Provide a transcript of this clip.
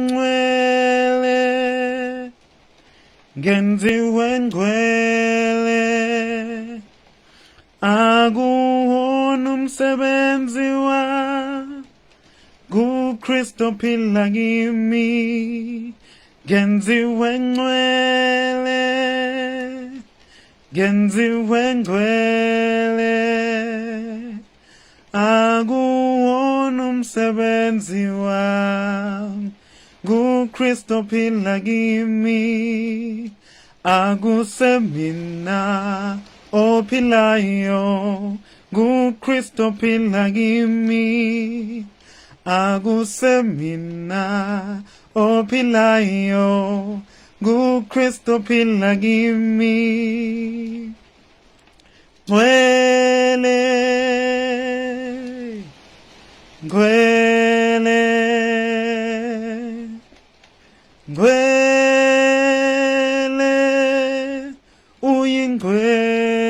Ngcwele, Ngcwele, akuwona umsebenzi kuKristo phila kimi. Ngcwele, Ngcwele, akuwona umsebenzi kuKristo phila kimi. Akusemina ophilayo, kuKristo phila kimi. Akusemina ophilayo, kuKristo phila kimi. Ngcwele, Ngcwele, Ngcwele, uyingcwele.